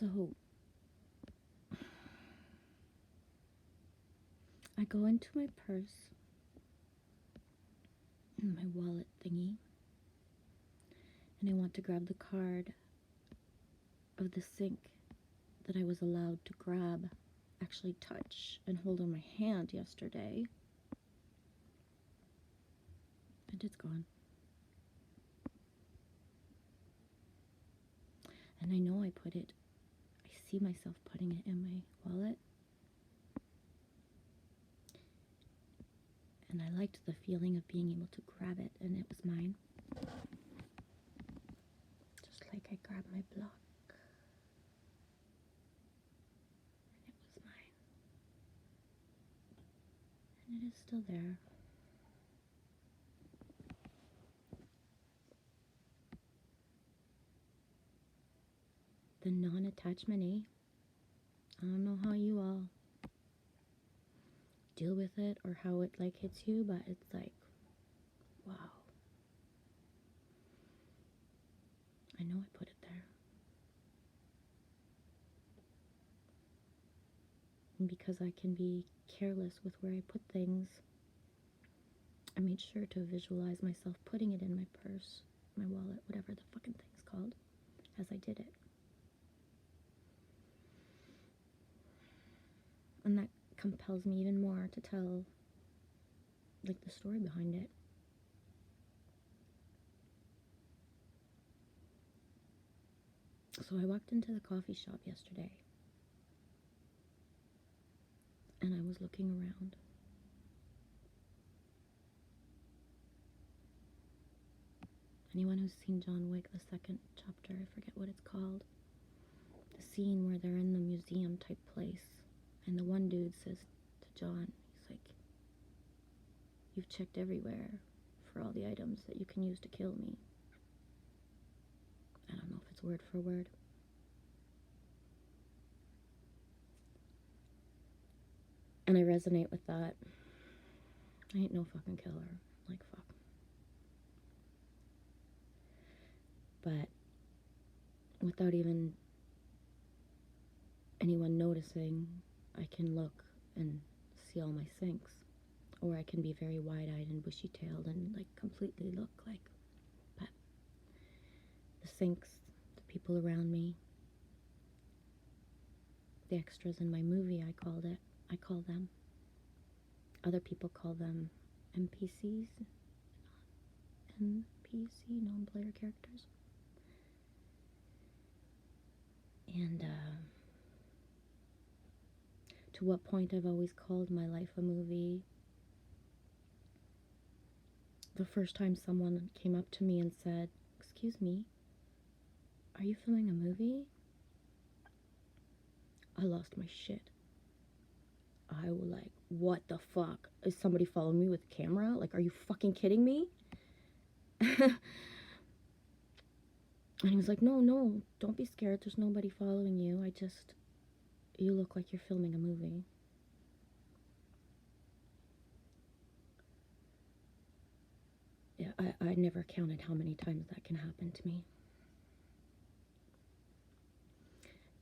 So I go into my purse and my wallet thingy, and I want to grab the card of the sink that I was allowed to grab, actually touch, and hold in my hand yesterday. And it's gone. And I know I see myself putting it in my wallet. And I liked the feeling of being able to grab it, and it was mine. Just like I grabbed my block. And it was mine. And it is still there. The non-attachment, eh? I don't know how you all deal with it or how it like hits you, but it's like, wow. I know I put it there. And because I can be careless with where I put things, I made sure to visualize myself putting it in my purse, my wallet, whatever the fucking thing's called, as I did it. And that compels me even more to tell, like, the story behind it. So I walked into the coffee shop yesterday, and I was looking around. Anyone who's seen John Wick, the second chapter, I forget what it's called, the scene where they're in the museum type place, and the one dude says to John, he's like, "You've checked everywhere for all the items that you can use to kill me." I don't know if it's word for word. And I resonate with that. I ain't no fucking killer. Like, fuck. But without even anyone noticing, I can look and see all my sinks. Or I can be very wide-eyed and bushy-tailed and, like, completely look like, but the sinks, the people around me, the extras in my movie, I call them. Other people call them NPCs, non-player characters. And to what point I've always called my life a movie. The first time someone came up to me and said, "Excuse me, are you filming a movie?" I lost my shit. I was like, what the fuck? Is somebody following me with a camera? Like, are you fucking kidding me? And he was like, no, don't be scared. There's nobody following you. You look like you're filming a movie. Yeah, I never counted how many times that can happen to me.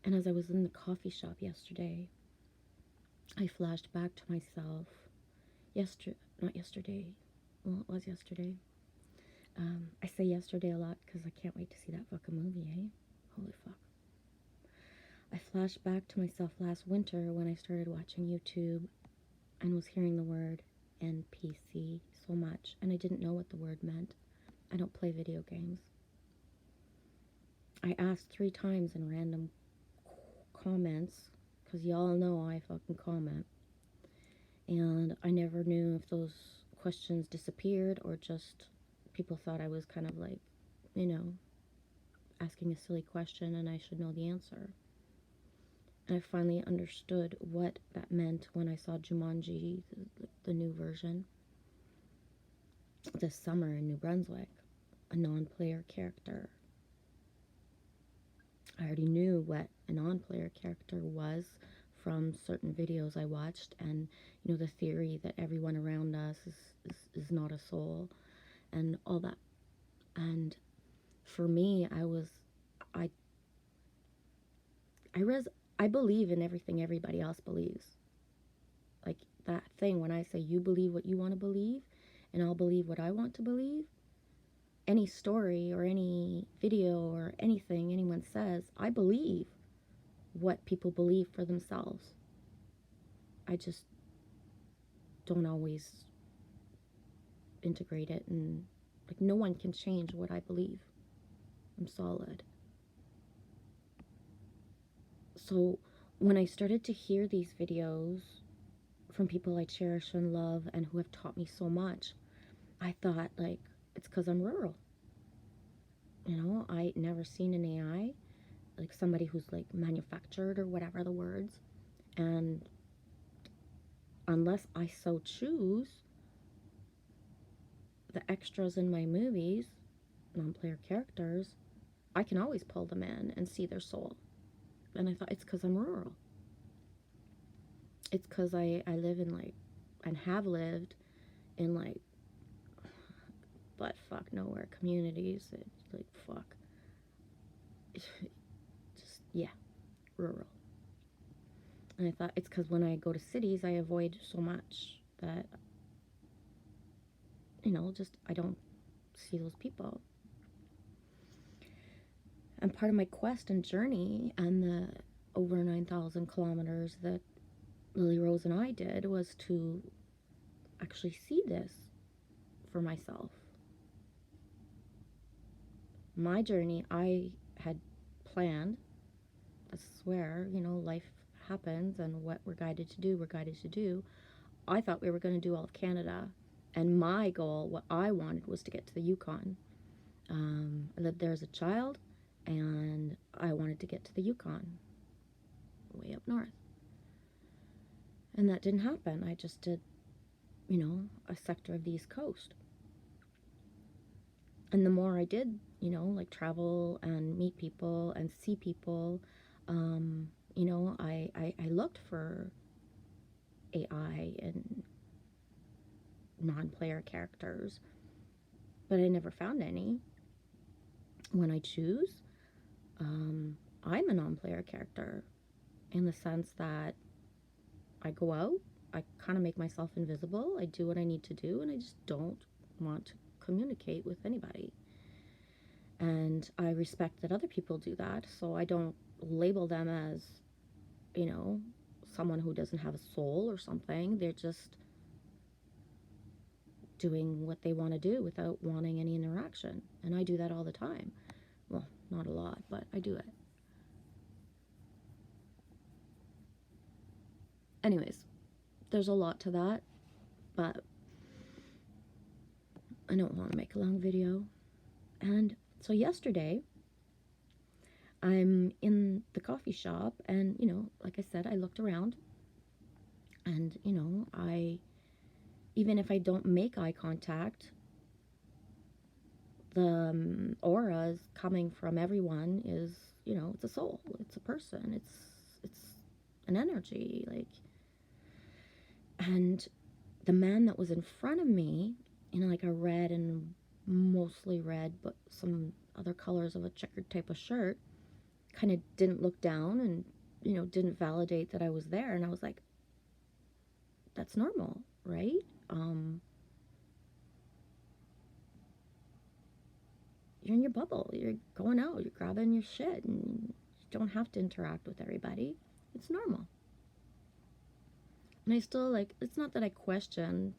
And as I was in the coffee shop yesterday, I flashed back to myself. Not yesterday. Well, it was yesterday. I say yesterday a lot because I can't wait to see that fucking movie, eh? Holy fuck. I flashed back to myself last winter when I started watching YouTube and was hearing the word NPC so much, and I didn't know what the word meant. I don't play video games. I asked 3 times in random comments, because y'all know I fucking comment, and I never knew if those questions disappeared or just people thought I was kind of like, you know, asking a silly question and I should know the answer. And I finally understood what that meant when I saw Jumanji, the new version, this summer in New Brunswick, a non-player character. I already knew what a non-player character was from certain videos I watched, and you know, the theory that everyone around us is not a soul and all that. And for me, I I believe in everything everybody else believes. Like that thing when I say you believe what you want to believe and I'll believe what I want to believe. Any story or any video or anything anyone says, I believe what people believe for themselves. I just don't always integrate it, and like no one can change what I believe. I'm solid. So when I started to hear these videos from people I cherish and love and who have taught me so much, I thought like it's because I'm rural. You know, I never seen an AI, like somebody who's like manufactured or whatever the words, and unless I so choose, the extras in my movies, non-player characters, I can always pull them in and see their soul. And I thought it's because I'm rural. It's because I live in like, and have lived in like, butt fuck nowhere communities. It's like, fuck. Just, yeah, rural. And I thought it's because when I go to cities, I avoid so much that, you know, just I don't see those people. And part of my quest and journey and the over 9,000 kilometers that Lily Rose and I did was to actually see this for myself. My journey, I had planned, I swear, you know, life happens and what we're guided to do, we're guided to do. I thought we were going to do all of Canada. And my goal, what I wanted, was to get to the Yukon. I lived there as a child, and I wanted to get to the Yukon, way up north. And that didn't happen. I just did, you know, a sector of the East Coast. And the more I did, you know, like travel and meet people and see people, you know, I looked for AI and non-player characters, but I never found any. When I choose, I'm a non-player character in the sense that I go out, I kind of make myself invisible, I do what I need to do, and I just don't want to communicate with anybody. And I respect that other people do that, so I don't label them as, you know, someone who doesn't have a soul or something. They're just doing what they want to do without wanting any interaction. And I do that all the time. Well, not a lot, but I do it. Anyways, there's a lot to that, but I don't want to make a long video. And so yesterday, I'm in the coffee shop, and, you know, like I said, I looked around, and, you know, even if I don't make eye contact, the auras coming from everyone is, you know, it's a soul, it's a person, it's an energy, like. And the man that was in front of me in like a red and mostly red, but some other colors of a checkered type of shirt, kind of didn't look down and, you know, didn't validate that I was there. And I was like, that's normal, right? You're in your bubble, you're going out, you're grabbing your shit, and you don't have to interact with everybody. It's normal. And I still, like, it's not that I question,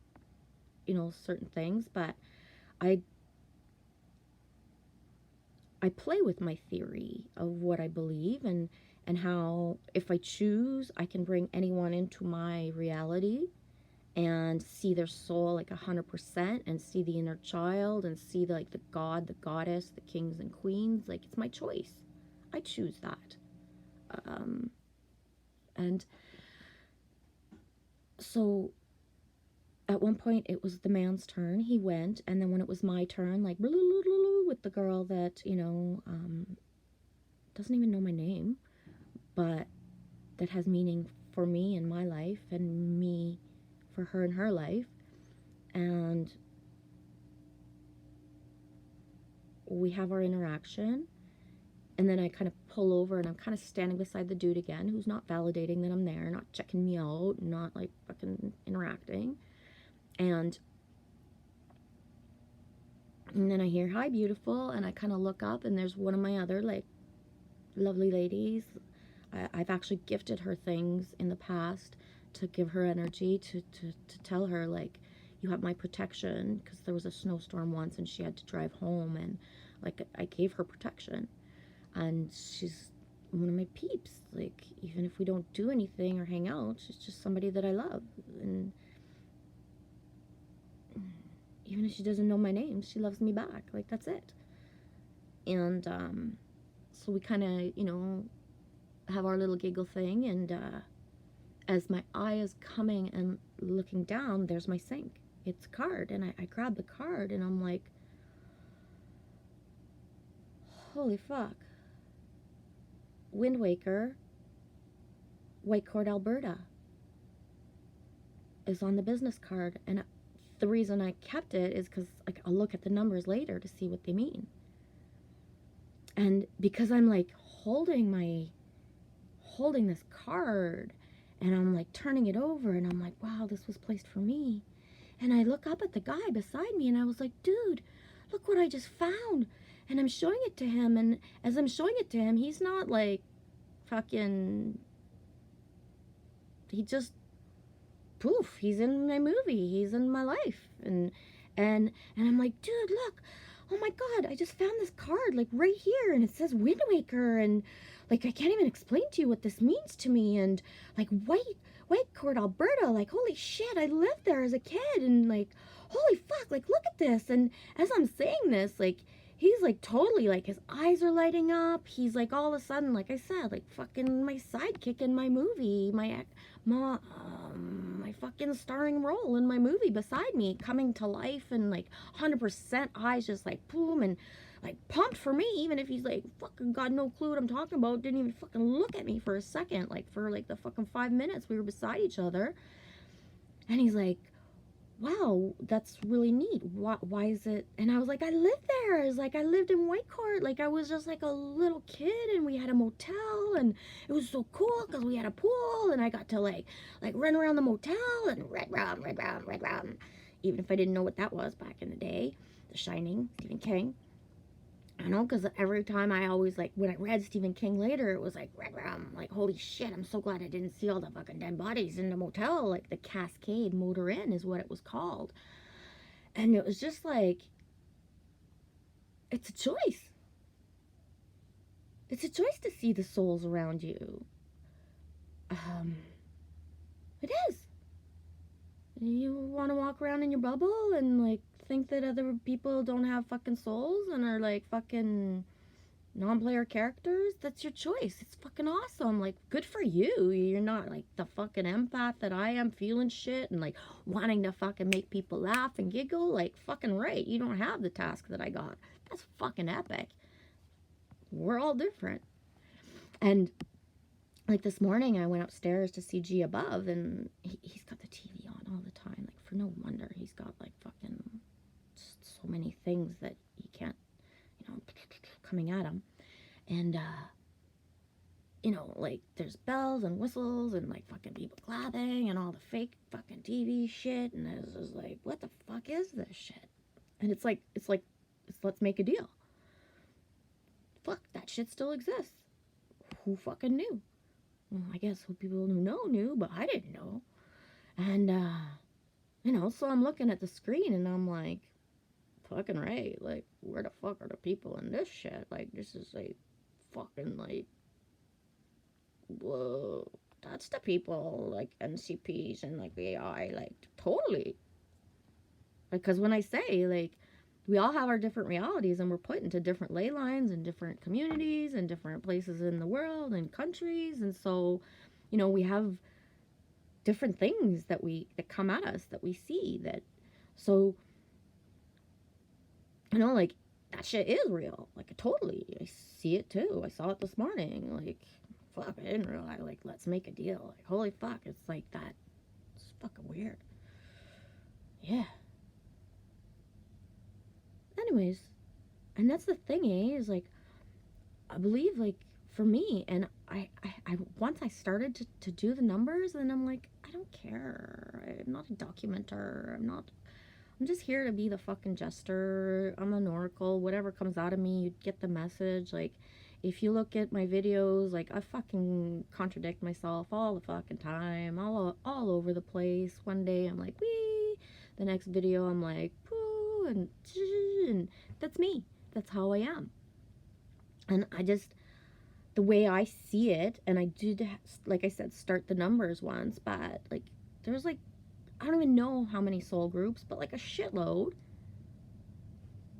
you know, certain things, but I I play with my theory of what I believe, and how if I choose, I can bring anyone into my reality and see their soul like 100%, and see the inner child, and see the, like the god, the goddess, the kings and queens. Like, it's my choice. I choose that. And so at one point it was the man's turn. He went, and then when it was my turn, like with the girl that, you know, doesn't even know my name, but that has meaning for me in my life and me for her in her life. And we have our interaction, And then I kind of pull over and I'm kind of standing beside the dude again, who's not validating that I'm there, not checking me out, not like fucking interacting. And then I hear, "Hi, beautiful." And I kind of look up and there's one of my other like lovely ladies. I've actually gifted her things in the past to give her energy, to tell her, like, you have my protection, because there was a snowstorm once and she had to drive home, and like I gave her protection. And she's one of my peeps. Like, even if we don't do anything or hang out, she's just somebody that I love. And even if she doesn't know my name, she loves me back. Like, that's it. And so we kind of, have our little giggle thing. And as my eye is coming and looking down, there's my sink. It's a card. And I grab the card and I'm like, holy fuck. Wind Waker, Whitecourt, Alberta is on the business card. And the reason I kept it is because, like, I'll look at the numbers later to see what they mean. And because I'm like holding this card, and I'm like turning it over, and I'm like, wow, this was placed for me. And I look up at the guy beside me and I was like, dude, look what I just found. And I'm showing it to him, and as I'm showing it to him, he's not like fucking, he just, poof, he's in my movie, he's in my life. And I'm like, dude, look, oh my god, I just found this card, like, right here, and it says Wind Waker, and like, I can't even explain to you what this means to me. And like, Whitecourt, Alberta, like, holy shit, I lived there as a kid, and like, holy fuck, like, look at this. And as I'm saying this, like, he's like totally, like, his eyes are lighting up. He's like, all of a sudden, like I said, like, fucking my sidekick in my movie, my fucking starring role in my movie beside me, coming to life, and like 100% eyes just like boom, and like pumped for me, even if he's like fucking got no clue what I'm talking about, didn't even fucking look at me for a second, like for like the fucking 5 minutes we were beside each other. And he's like, wow, that's really neat. Why is it? And I was like, I lived there. I was like, I lived in Whitecourt. Like, I was just like a little kid, and we had a motel, and it was so cool because we had a pool, and I got to like run around the motel and red rum, red rum, red rum. Even if I didn't know what that was back in the day. The Shining, Stephen King. I know, because every time I always, like, when I read Stephen King later, it was like, I'm like, holy shit, I'm so glad I didn't see all the fucking dead bodies in the motel. Like, the Cascade Motor Inn is what it was called. And it was just like, it's a choice. It's a choice to see the souls around you. It is. You want to walk around in your bubble and, like, think that other people don't have fucking souls and are, like, fucking non-player characters? That's your choice. It's fucking awesome. Like, good for you. You're not like the fucking empath that I am, feeling shit and like wanting to fucking make people laugh and giggle. Like, fucking right. You don't have the task that I got. That's fucking epic. We're all different. And like this morning, I went upstairs to see G above, and he's got the TV on all the time. Like, for no wonder he's got like fucking so many things that he can't, coming at him. And like, there's bells and whistles and like fucking people clapping and all the fake fucking TV shit, and it's just like, what the fuck is this shit? And it's let's make a deal. Fuck, that shit still exists. Who fucking knew? Well, I guess who people who know knew, but I didn't know. And so I'm looking at the screen and I'm like, fucking right, like, where the fuck are the people in this shit? Like, this is like fucking like, whoa, that's the people, like NCPs and like AI, like, totally. Because when I say, like, we all have our different realities, and we're put into different ley lines and different communities and different places in the world and countries, and so, we have different things that come at us, that we see, that, so, like, that shit is real. Like, totally, I see it too. I saw it this morning. Like, fuck, I didn't realize. Like, let's make a deal. Like, holy fuck, it's like that. It's fucking weird. Yeah. Anyways, and that's the thing, is like, I believe, like, for me, and I once I started to do the numbers, and I'm like, I don't care. I'm not a documenter. I'm just here to be the fucking jester. I'm an oracle. Whatever comes out of me, you get the message. Like, if you look at my videos, like, I fucking contradict myself all the fucking time, all over the place. One day I'm like, wee. The next video I'm like, poo, and that's me. That's how I am. And I just, the way I see it, and I did, like I said, start the numbers once, but, like, there's, like, I don't even know how many soul groups, but, like, a shitload,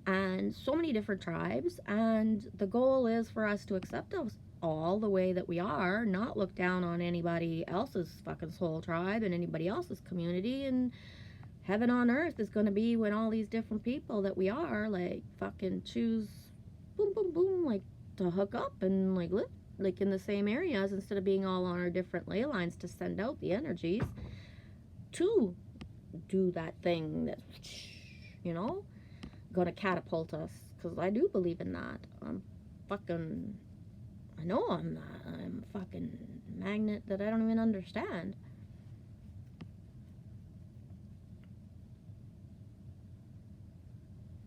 and so many different tribes, and the goal is for us to accept us all the way that we are, not look down on anybody else's fucking soul tribe and anybody else's community, and heaven on earth is going to be when all these different people that we are, like, fucking choose, boom, boom, boom, like, to hook up and, like, live, like, in the same areas, instead of being all on our different ley lines to send out the energies to do that thing that, you know, gonna catapult us, because I do believe in that. I know I'm not, I'm a fucking magnet that I don't even understand.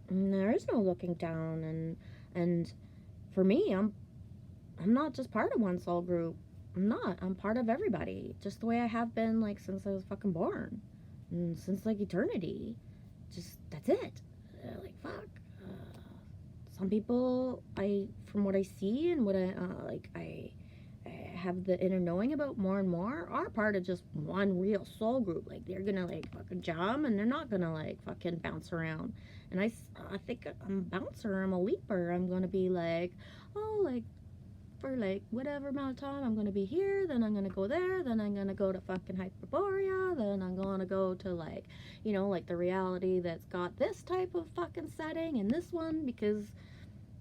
And there is no looking down, and for me, I'm not just part of one soul group. I'm not. I'm part of everybody, just the way I have been, like, since I was fucking born, and since, like, eternity. Just, that's it. Like, fuck. Some people, from what I see and what I have the inner knowing about more and more, are part of just one real soul group. Like, they're gonna, like, fucking jam, and they're not gonna, like, fucking bounce around. And I think I'm a bouncer, I'm a leaper. I'm gonna be like, oh, like, for, like, whatever amount of time I'm gonna be here, then I'm gonna go there, then I'm gonna go to fucking Hyperborea, then I'm gonna go to, like, you know, like, the reality that's got this type of fucking setting and this one, because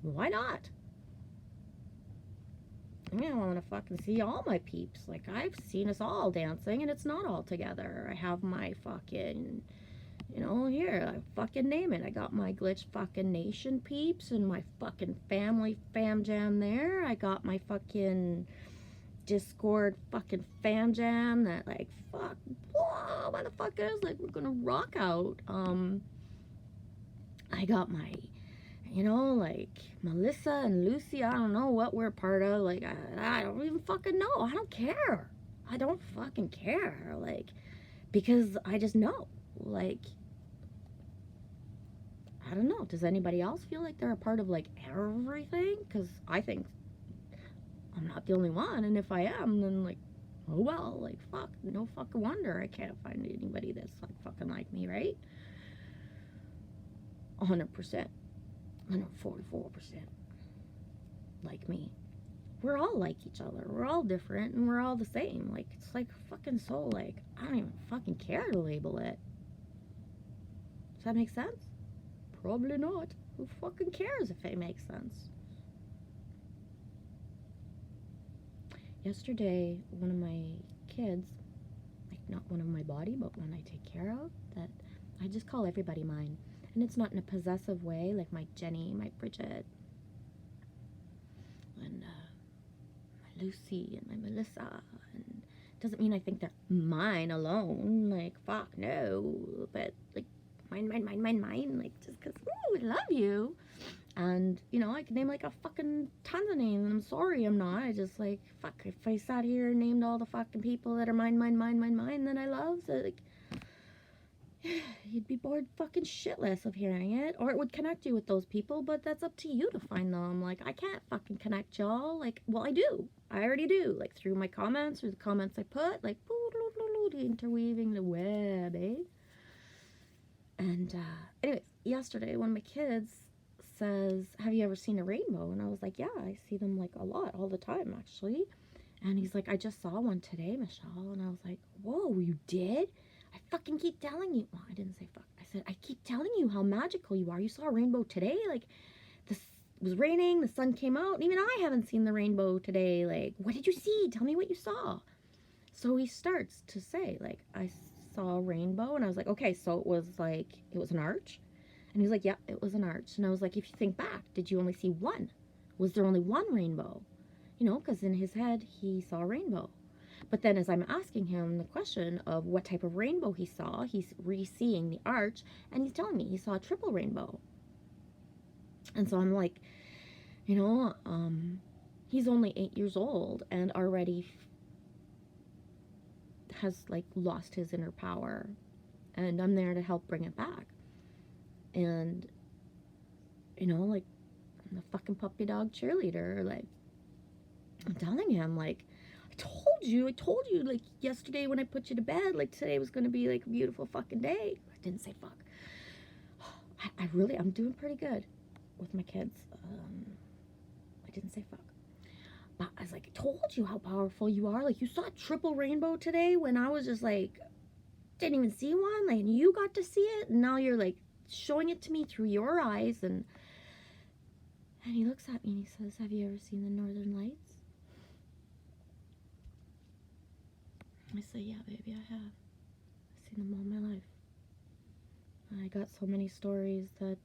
why not? I mean, I want to fucking see all my peeps. Like, I've seen us all dancing, and it's not all together. I have my fucking, you know, here, I fucking name it. I got my Glitch fucking Nation peeps and my fucking family fam jam there. I got my fucking Discord fucking fam jam that, like, fuck, whoa, motherfuckers, like, we're gonna rock out. I got my, you know, like, Melissa and Lucy, I don't know what we're part of. Like, I don't even fucking know. I don't care. I don't fucking care. Like, because I just know. Like, I don't know. Does anybody else feel like they're a part of, like, everything? Because I think I'm not the only one. And if I am, then, like, oh well. Like, fuck. No fucking wonder I can't find anybody that's, like, fucking like me, right? 100%. 144% like me. We're all like each other. We're all different, and we're all the same. Like, it's like fucking soul. Like, I don't even fucking care to label it. Does that make sense? Probably not. Who fucking cares if it makes sense? Yesterday, one of my kids, like, not one of my body, but one I take care of, that I just call everybody mine. And it's not in a possessive way, like my Jenny, my Bridget, and my Lucy, and my Melissa. And it doesn't mean I think they're mine alone. Like, fuck, no. But, like, mine. Like, just because, ooh, I love you. And, you know, I could name, like, a fucking tons of names. And I'm sorry I'm not. I just, like, fuck, if I sat here and named all the fucking people that are mine, that I love, so, like, you'd be bored fucking shitless of hearing it, or it would connect you with those people, but that's up to you to find them. Like, I can't fucking connect y'all. Like, well, I do. I already do. Like, through my comments, or the comments I put, like, interweaving the web, eh? And, anyways, yesterday, one of my kids says, have you ever seen a rainbow? And I was like, yeah, I see them, like, a lot, all the time, actually. And he's like, I just saw one today, Michelle. And I was like, whoa, you did? I fucking keep telling you. Well, I didn't say fuck. I said, I keep telling you how magical you are. You saw a rainbow today? Like, this was raining, the sun came out, and even I haven't seen the rainbow today. Like, what did you see? Tell me what you saw. So he starts to say, like, I saw a rainbow. And I was like, okay, so it was an arch? And he was like, yeah, it was an arch. And I was like, if you think back, did you only see one? Was there only one rainbow? You know, because in his head, he saw a rainbow. But then as I'm asking him the question of what type of rainbow he saw, he's re-seeing the arch, and he's telling me he saw a triple rainbow. And so I'm like, you know, he's only 8 years old and already has like lost his inner power, and I'm there to help bring it back. And you know, like, I'm the fucking puppy dog cheerleader. Like, I'm telling him, like, I told you, like, yesterday when I put you to bed, like, today was gonna be like a beautiful fucking day. I didn't say fuck. I'm doing pretty good with my kids. I didn't say fuck. But I was like, I told you how powerful you are. Like, you saw a triple rainbow today when I was just like, didn't even see one. Like, you got to see it. And now you're like showing it to me through your eyes. And he looks at me and he says, have you ever seen the Northern Lights? I say, yeah, baby, I have. I've seen them all my life. I got so many stories that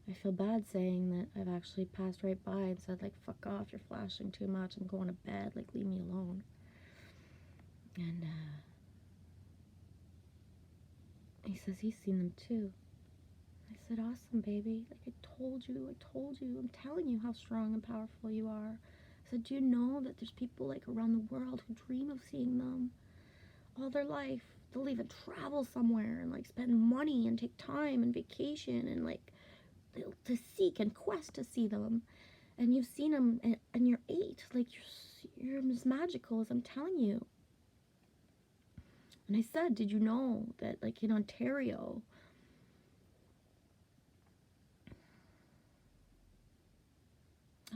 I feel bad saying that I've actually passed right by and said, like, fuck off, you're flashing too much, I'm going to bed, like, leave me alone. And he says he's seen them too. I said, awesome, baby. Like, I told you, I'm telling you how strong and powerful you are. I said, do you know that there's people, like, around the world who dream of seeing them all their life? They'll even travel somewhere and, like, spend money and take time and vacation and, like, to seek and quest to see them. And you've seen them and you're 8. Like, you're as magical as I'm telling you. And I said, did you know that, like, in Ontario,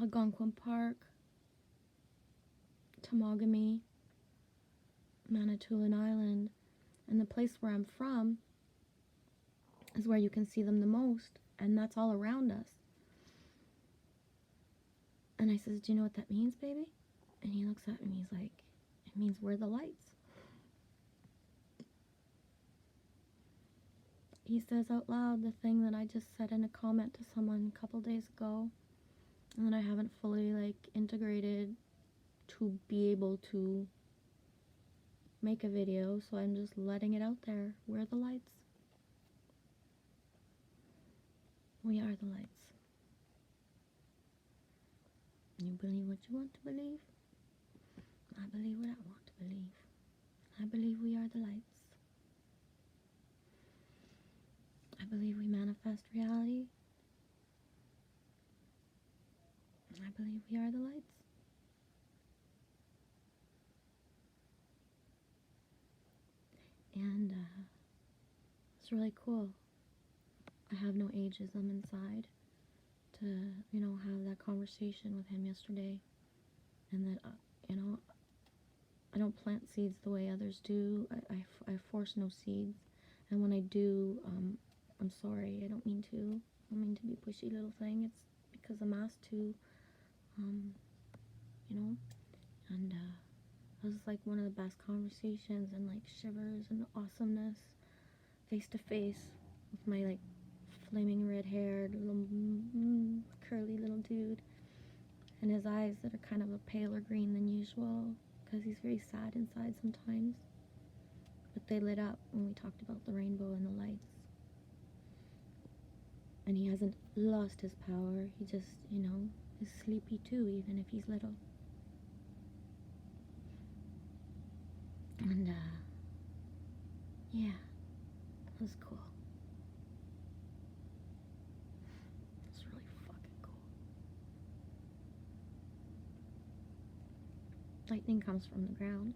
Algonquin Park, Temagami, Manitoulin Island, and the place where I'm from is where you can see them the most, and that's all around us. And I says, do you know what that means, baby? And he looks at me, he's like, it means we're the lights. He says out loud the thing that I just said in a comment to someone a couple days ago, and that I haven't fully, like, integrated to be able to make a video, so I'm just letting it out there. We're the lights. We are the lights. You believe what you want to believe. I believe what I want to believe. I believe we are the lights. I believe we manifest reality. I believe we are the lights. And it's really cool. I have no ageism inside to, you know, have that conversation with him yesterday. And that, you know, I don't plant seeds the way others do. I force no seeds. And when I do, I'm sorry. I don't mean to. I don't mean to be a pushy little thing. It's because I'm asked to, you know. And it was like one of the best conversations, and like shivers and awesomeness, face to face with my like flaming red haired little curly little dude, and his eyes that are kind of a paler green than usual because he's very sad inside sometimes, but they lit up when we talked about the rainbow and the lights. And he hasn't lost his power, he just, you know, is sleepy too, even if he's little. And yeah, it was cool. It's really fucking cool. Lightning comes from the ground.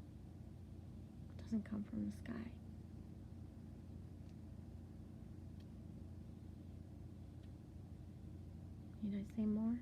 It doesn't come from the sky. Need I say more?